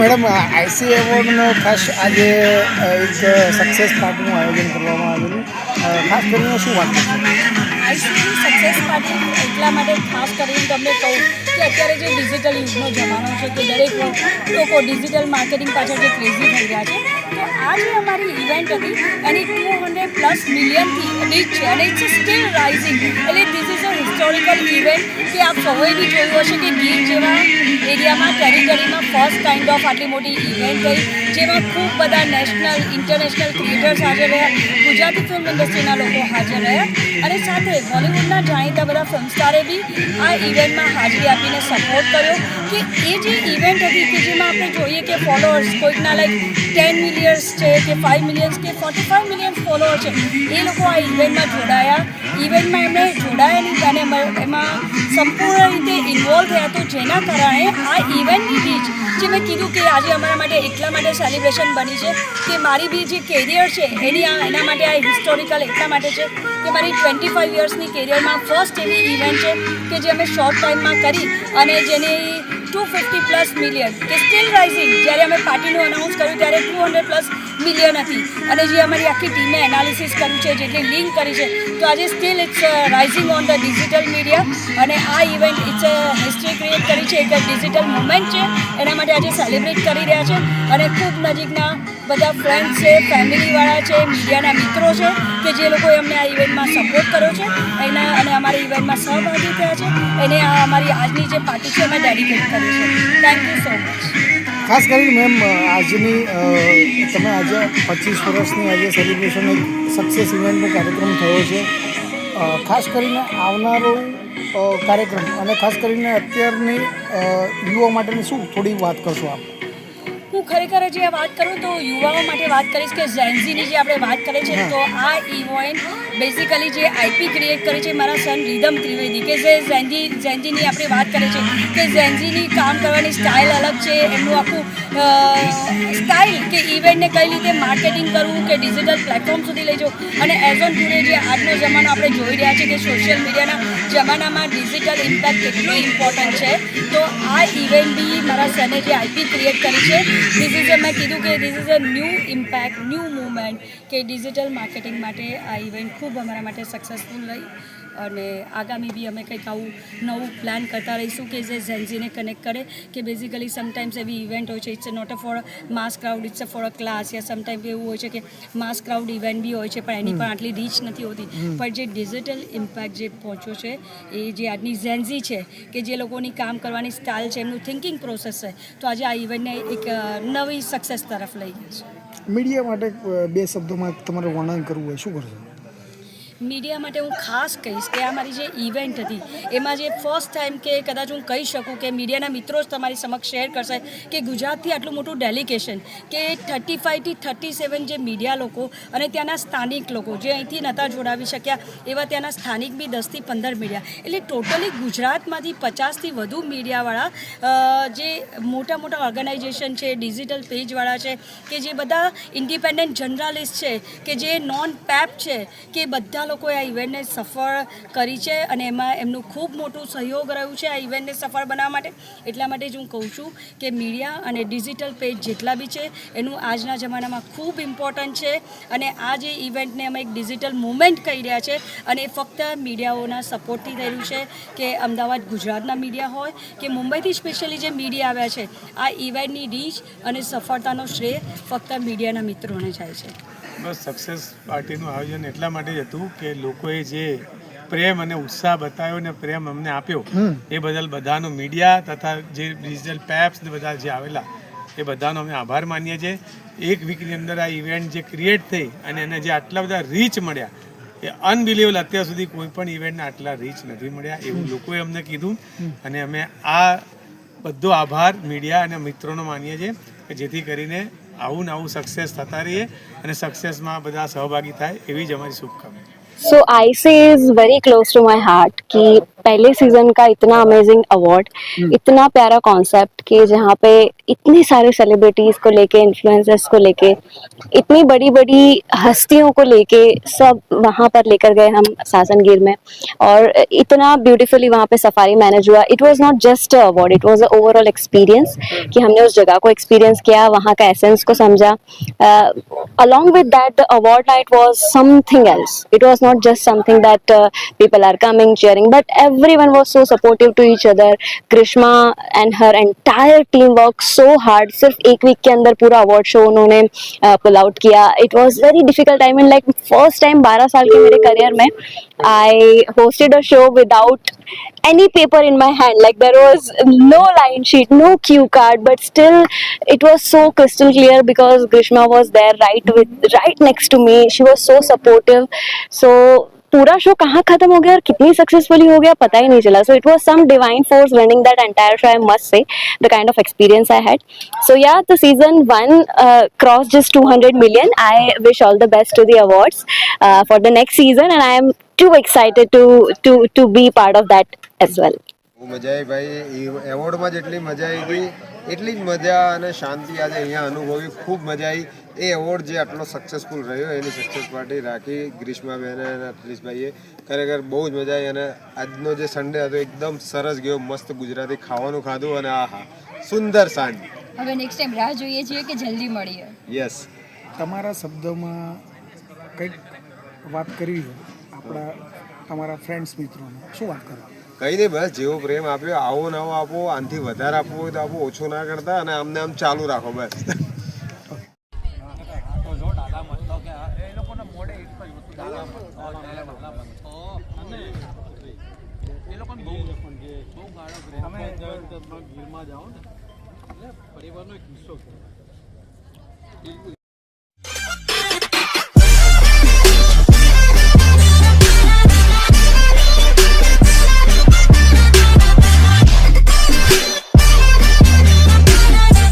Madam IC એવોર્ડનો ખાસ આજે એક સક્સેસ પાર્ટીનું આયોજન કરવામાં આવેલું, ખાસ કરીને શું વાત કરશો? આઈસીની સક્સેસ પાર્ટી એટલા માટે ખાસ કરીને તમને કહું કે અત્યારે જે ડિજિટલ યુગનો જમાનો છે કે દરેક લોકો ડિજિટલ માર્કેટિંગ પાછળ જે ક્રેઝી થઈ રહ્યા છે, તો આ જે અમારી ઇવેન્ટ હતી એની 200+ મિલિયનથી રીચ છે અને ઇટ્સ સ્ટીલ રાઇઝિંગ. એટલે this is a historical event કે આપ સૌએ બી જોયું હશે કે ગીર જેવા એરિયામાં ટેરિટરીમાં ફર્સ્ટ કાઇન્ડ ઓફ આટલી મોટી ઇવેન્ટ ગઈ, જેમાં ખૂબ બધા નેશનલ ઇન્ટરનેશનલ ક્રિએટર્સ હાજર રહ્યા, ગુજરાતી ફિલ્મ ઇન્ડસ્ટ્રીના લોકો હાજર રહ્યા અને સાથે બોલિવૂડના જાણીતા બધા ફિલ્મ સ્ટારે બી આ ઇવેન્ટમાં હાજરી આપીને સપોર્ટ કર્યો. કે એ જે ઇવેન્ટ હતી કે જેમાં આપણે જોઈએ કે ફોલોઅર્સ કોઈકના લાઈક 10 મિલિયન્સ છે કે 5 મિલિયન્સ કે 45 મિલિયન્સ ફોલોઅર છે, એ લોકો આ ઇવેન્ટમાં જોડાયા. ઇવેન્ટમાં એમણે જોડાયાની અને એમાં સંપૂર્ણ રીતે ઇન્વોલ્વ થયા, તો જેના કારણે આ ઇવેન્ટની રીચ જે મેં કીધું કે આજે અમારા માટે એટલા માટે સેલિબ્રેશન બની છે કે મારી બી જે કેરિયર છે એના માટે આ હિસ્ટોરિકલ એટલા માટે છે કે મારી 25 યર્સની કેરિયરમાં ફર્સ્ટ એવી ઇવેન્ટ છે કે જે અમે શોર્ટ ટાઈમમાં કરી અને જેની 250+ મિલિયન કે સ્ટીલ રાઇઝિંગ. જ્યારે અમે પાર્ટીનું અનાઉન્સ કર્યું ત્યારે 200+ મિલિયન હતી અને જે અમારી આખી ટીમે એનાલિસિસ કર્યું છે, જેટલી લિંક કરી છે, તો આજે still it's rising on the digital media. અને આ ઇવેન્ટ ઇટ્સ હિસ્ટ્રી ક્રિએટ કરી છે, એક ડિજિટલ મુવમેન્ટ છે, એના માટે આજે સેલિબ્રેટ કરી રહ્યા છે. અને ખૂબ નજીકના બધા ફ્રેન્ડ્સ છે, ફેમિલીવાળા છે, મીડિયાના મિત્રો છે કે જે લોકોએ અમને આ ઇવેન્ટમાં સપોર્ટ કર્યો છે એના અને અમારી ઇવેન્ટમાં સહભાગી થયા છે, એને આ અમારી આજની જે પાર્ટી છે એમાં ડેડિકેટ કરી છે. Thank you so much. ખાસ કરીને મેમ આજની તમે આજે 25 વર્ષની આજે સેલિબ્રેશન એક સક્સેસ ઇવેન્ટનો કાર્યક્રમ થયો છે, ખાસ કરીને આવનારો કાર્યક્રમ અને ખાસ કરીને અત્યારની યુવા માટેની શું થોડી વાત કરશો આપ? હું ખરેખર જે વાત કરું તો યુવાઓ માટે વાત કરીશ કે ઝેન્ઝીની જે આપણે વાત કરીએ છીએ, તો આ ઇવેન્ટ બેઝિકલી જે આઈપી ક્રિએટ કરી છે મારા સન રિધમ ત્રિવેદી, કે જે ઝેન્ઝીની આપણે વાત કરીએ છીએ કે ઝેન્ઝીની કામ કરવાની સ્ટાઇલ અલગ છે, એમનું આખું સ્ટાઇલ કે ઇવેન્ટને કઈ રીતે માર્કેટિંગ કરવું કે ડિજિટલ પ્લેટફોર્મ સુધી લઈ જવું. અને એઝ ઓન ટુડે જે આજનો જમાનો આપણે જોઈ રહ્યા છીએ કે સોશિયલ મીડિયાના જમાનામાં ડિજિટલ ઇમ્પેક્ટ કેટલું ઇમ્પોર્ટન્ટ છે, તો આ ઇવેન્ટ બી મારા સને જે આઈપી ક્રિએટ કરી છે, ધીસ ઇઝ મેં કીધું કે this is a new impact, new movement કે ડિજિટલ માર્કેટિંગ માટે આ ઇવેન્ટ ખૂબ અમારા માટે સક્સેસફુલ રહી. અને આગામી બી અમે કંઈક આવું નવું પ્લાન કરતા રહીશું કે જે ઝેન્ઝીને કનેક્ટ કરે. કે બેઝિકલી સમટાઈમ્સ એવી ઇવેન્ટ હોય છે, it's not a for mass crowd, it's a for a class, યા સમટાઈમ્સ એવું હોય છે કે માસ ક્રાઉડ ઇવેન્ટ બી હોય છે પણ એની પણ આટલી રીચ નથી હોતી. પણ જે ડિજિટલ ઇમ્પેક્ટ જે પહોંચ્યો છે એ જે આજની ઝેન્ઝી છે કે જે લોકોની કામ કરવાની સ્ટાઇલ છે, એમનું થિંકિંગ પ્રોસેસ છે, તો આજે આ ઇવેન્ટને એક નવી સક્સેસ તરફ લઈ ગઈ છે. મીડિયા માટે 2 શબ્દોમાં તમારે વર્ણન કરવું હોય શું કરશો? મીડિયા માટે હું ખાસ કહીશ કે આ મારી જે ઇવેન્ટ હતી એમાં જે ફર્સ્ટ ટાઈમ કે કદાચ હું કહી શકું કે મીડિયાના મિત્રો જ તમારી સમક્ષ શેર કરશે કે ગુજરાતથી આટલું મોટું ડેલિગેશન કે 35 થી 37 જે મીડિયા લોકો અને ત્યાંના સ્થાનિક લોકો જે અહીંથી નહોતા જોડાવી શક્યા એવા ત્યાંના સ્થાનિક બી 10 થી 15 મીડિયા, એટલે ટોટલી ગુજરાતમાંથી 50થી વધુ મીડિયાવાળા જે મોટા મોટા ઓર્ગેનાઇઝેશન છે, ડિજિટલ પેજવાળા છે, કે જે બધા ઇન્ડિપેન્ડન્ટ જર્નલિસ્ટ છે, કે જે નોન પેપ છે, કે બધા લોકોએ આ ઇવેન્ટને સફળ કરી છે અને એમાં એમનું ખૂબ મોટું સહયોગ રહ્યું છે આ ઇવેન્ટને સફળ બનાવવા માટે. એટલા માટે જ હું કહું છું કે મીડિયા અને ડિજિટલ પેજ જેટલા બી છે એનું આજના જમાનામાં ખૂબ ઇમ્પોર્ટન્ટ છે. અને આ જે ઇવેન્ટને અમે એક ડિજિટલ મુવમેન્ટ કહી રહ્યા છે અને એ ફક્ત મીડિયાઓના સપોર્ટથી થયેલું છે કે અમદાવાદ ગુજરાતના મીડિયા હોય કે મુંબઈથી સ્પેશિયલી જે મીડિયા આવ્યા છે, આ ઇવેન્ટની રીચ અને સફળતાનો શ્રેય ફક્ત મીડિયાના મિત્રોને જાય છે. બસ સક્સેસ પાર્ટીનું આયોજન એટલા માટે જ હતું કે લોકોએ જે પ્રેમ અને ઉત્સાહ બતાવ્યો ને પ્રેમ અમને આપ્યો એ બદલ બધાનો મીડિયા તથા જે ડિજિટલ પેપ્સ ને બધા જે આવેલા એ બધાનો અમે આભાર માનીએ છીએ. એક વીકની અંદર આ ઇવેન્ટ જે ક્રિએટ થઈ અને એને જે આટલા બધા રીચ મળ્યા એ અનબિલિવેબલ. અત્યાર સુધી કોઈ પણ ઇવેન્ટને આટલા રીચ નથી મળ્યા એવું લોકોએ અમને કીધું અને અમે આ બધો આભાર મીડિયા અને મિત્રોનો માનીએ છીએ કે જેથી કરીને આવું ને આવું સક્સેસ થતા રહીએ અને સક્સેસમાં બધા સહભાગી થાય એવી જ અમારી શુભકામના. So IC is very close to my heart कि पहले सीजन का इतना अमेजिंग अवार्ड, इतना प्यारा कॉन्सेप्ट कि जहाँ पे इतने सारे सेलिब्रिटीज को लेके, इन्फ्लुएंसर्स को लेके, इतनी बड़ी बड़ी हस्तियों को लेके सब वहाँ पर लेकर गए हम सासनगीर में, और इतना ब्यूटीफुली वहाँ पे सफारी मैनेज हुआ. It was not just a award, it was a overall experience कि हमने उस जगह को एक्सपीरियंस किया, वहाँ का एसेंस को समझा. Along with that, the award night was something else. It was not just something that people are coming, cheering, but everyone was so supportive to each other. Grishma and her entire team worked so hard. सिर्फ एक week के अंदर पूरा award show उन्होंने pull out किया. It was very difficult. I mean, like first time 12 साल के मेरे करियर में I hosted a show without any paper in my hand. Like there was no line sheet, no cue card, but still it was so crystal clear because Grishma was there right next to me. She was so supportive. So पूरा show कहाँ खत्म हो गया और कितनी successfully हो गया पता ही नहीं चला. So it was some divine force running that entire show, I must say, the kind of experience I had. So yeah, the season 1 crossed just 200 million. I wish all the best to the awards for the next season, and I am too excited to be part of that as well. બહુ મજા આવી ભાઈ. એ એવોર્ડમાં જેટલી મજા આવી હતી એટલી જ મજા અને શાંતિ આજે અહીંયા અનુભવી. ખૂબ મજા આવી. એ એવોર્ડ જે આટલો સક્સેસફુલ રહ્યો એની સક્સેસ પાર્ટી રાખી ગ્રીષ્માબેને અને અટલીશભાઈએ. ખરેખર બહુ જ મજા આવી. અને આજનો જે સન્ડે હતો એકદમ સરસ ગયો. મસ્ત ગુજરાતી ખાવાનું ખાધું અને આહા સુંદર સાંજ. હવે નેક્સ્ટ ટાઈમ રાહ જોઈએ છીએ કે જલ્દી મળીએ. યસ. તમારા શબ્દોમાં કંઈક વાત કરવી હોય આપણા તમારા ફ્રેન્ડ્સ મિત્રોને, શું વાત કરો? કંઈ નહીં, બસ જેવો પ્રેમ આપ્યો આવો નવો આપો. આનાથી વધારે આપવો હોય તો આપો, ઓછો ના કરતા. અને આમને આમ ચાલુ રાખો બસ. ગીરમાં જાઓ ને એટલે પરિવારનો એક હિસ્સો છે.